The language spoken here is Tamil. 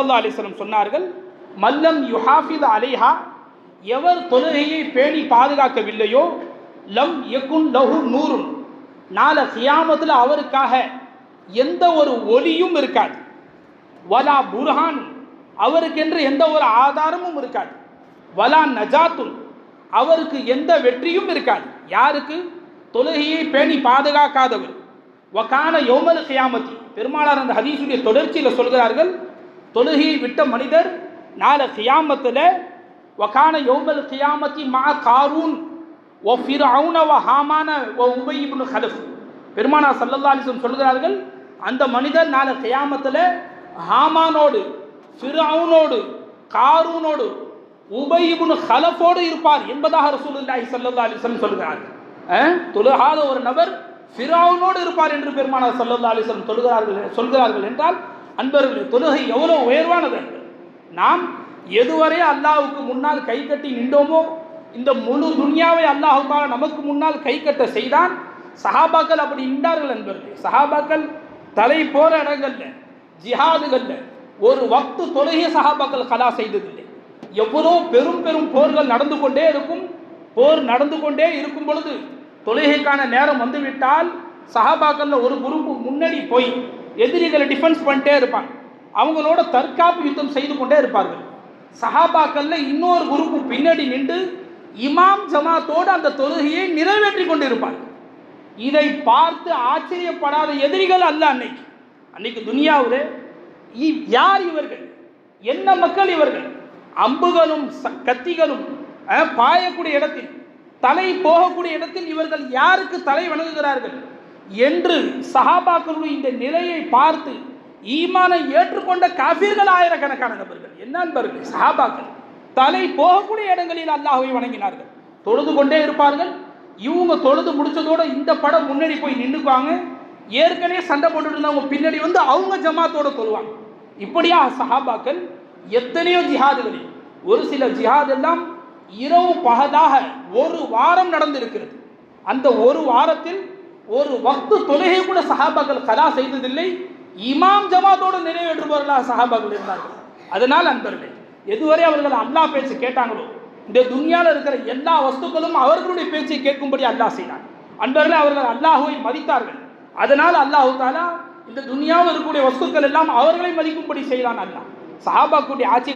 ஸல்லல்லாஹு அலைஹி வஸல்லம் சொன்னார்கள், மல்லம் யுஹாஃபிது அலைஹா, எவர் தொழுகையை பேணி பாதுகாக்கவில்லையோ, லம் யகுன் லஹு நூருன், நாளை கியாமத்தில் அவருக்காக எந்த ஒரு ஒளியும் இருக்காது. வலா புர்ஹான், அவருக்கென்று எந்த ஒரு ஆதாரமும் இருக்காது. வலா நஜாத்துன், அவருக்கு எந்த வெற்றியும் இருக்காது. யாருக்கு? தொழுகையை பேணி பாதுகாக்காதவர். வகான யௌமல் கியாமத்தி, பெருமானார் அந்த ஹதீஸுடைய தொடர்ச்சியில் சொல்கிறார்கள், தொழுகையை விட்ட மனிதர் நாளை கியாமத்தில் வகான யௌமல் கியாமத்தி மா காரூன் ஓ ஃபிர்அவுன வ ஹாமான ஓ உபை இப்னு கலஃப். பெருமானார் ஸல்லல்லாஹு அலைஹி வஸல்லம் சொல்கிறார்கள், அந்த மனிதர் நாளை கியாமத்தில் ஹாமானோடு, ஃபிர்அவுனோடு, காரூனோடு, உபை இப்னு கலஃபோடு இருப்பார் என்பதாக ரசூலுல்லாஹி ஸல்லல்லாஹு அலைஹி வஸல்லம் சொல்கிறார்கள். தொழுகாத ஒரு நபர் ஃபிர்அவுனோடு இருப்பார் என்று பெருமானார் ஸல்லல்லாஹு அலைஹி வஸல்லம் சொல்கிறார்கள் என்றால், அன்பர்களே, தொழுகை எவ்வளோ உயர்வானது. நாம் எதுவரை அல்லாஹ்வுக்கு முன்னால் கை கட்டி நின்றோமோ, இந்த முழு துன்யாவை அல்லாஹ் தஆலா நமக்கு முன்னால் கை கட்ட செய்தான். சஹாபாக்கள் அப்படி நின்றார்கள் என்பர்கள். சஹாபாக்கள் தலை போற இடங்கள்ல, ஜிஹாதுகள்ல ஒரு வக்து தொழுகை சஹாபாக்கள் கலா செய்ததில்லை. எவ்வளோ பெரும் பெரும் போர்கள் நடந்து கொண்டே இருக்கும். போர் நடந்து கொண்டே இருக்கும் பொழுது தொழுகைக்கான நேரம் வந்துவிட்டால் சஹாபாக்கள்ல ஒரு குரூப் முன்னாடி போய் எதிரிகளை டிஃபென்ஸ் பண்ணிட்டே இருப்பாங்க. அவங்களோட தற்காப்பு யுத்தம் செய்து கொண்டே இருப்பார்கள். சஹாபாக்கள்ல இன்னொரு குரூப் பின்னாடி நின்று இமாம் ஜமாத்தோடு அந்த தொழுகையை நிறைவேற்றி கொண்டு இருப்பார்கள். இதை பார்த்து ஆச்சரியப்படாத எதிரிகள் அல்ல. அன்னைக்கு துனியாவில் யார் இவர்கள்? என்ன மக்கள் இவர்கள்? அம்புகளும் கத்திகளும் பாயக்கூடிய இடத்தில், தலை போகக்கூடிய இடத்தில் இவர்கள் யாருக்கு தலை வணங்குகிறார்கள் என்று சஹாபாக்களுடைய இந்த நிலையை பார்த்து ஈமானை ஏற்றுக்கொண்ட காஃபிர்கள் ஆயிரக்கணக்கான நபர்கள். என்ன நண்பர்கள்? சஹாபாக்கள் தலை போகக்கூடிய இடங்களில் அல்லாஹ்வை வணங்கினார்கள். தொழுது கொண்டே இருப்பார்கள். இவங்க தொழுது முடிச்சதோட இந்த படம் முன்னாடி போய் நின்றுக்குவாங்க. ஏற்கனவே சண்டை போட்டுட்டு இருந்தவங்க பின்னாடி வந்து அவங்க ஜமாத்தோட தொழுவாங்க. இப்படியா சஹாபாக்கள் எத்தனையோ ஜிஹாதுகளில், ஒரு சில ஜிஹாத் எல்லாம் இரவு பகலாக ஒரு வாரம் நடந்திருக்கிறது. அந்த ஒரு வாரத்தில் ஒரு வக்து தொழுகை கூட சஹாபாக்கள் கலா செய்ததில்லை. இமாம் ஜமாத்தோடு நிறைவேற்றுபவர்களாக சஹாபாக்கள் இருந்தார்கள். அதனால் அன்பர்களே, எதுவரை அவர்கள் அல்லாஹ் பேச்சு கேட்டாங்களோ, இந்த துன்யாவில் இருக்கிற எல்லா வஸ்துக்களும் அவர்களுடைய பேச்சை கேட்கும்படி அல்லாஹ் செய்தார். அன்பர்களே, அவர்கள் அல்லாஹுவை மதித்தார்கள். அதனால் அல்லாஹு தஆலா இந்த துன்யாவில் இருக்கக்கூடிய வஸ்துக்கள் எல்லாம் அவர்களை மதிக்கும்படி செய்தான். அல்லாஹ் சஹாபாக்களுடைய ஆட்சி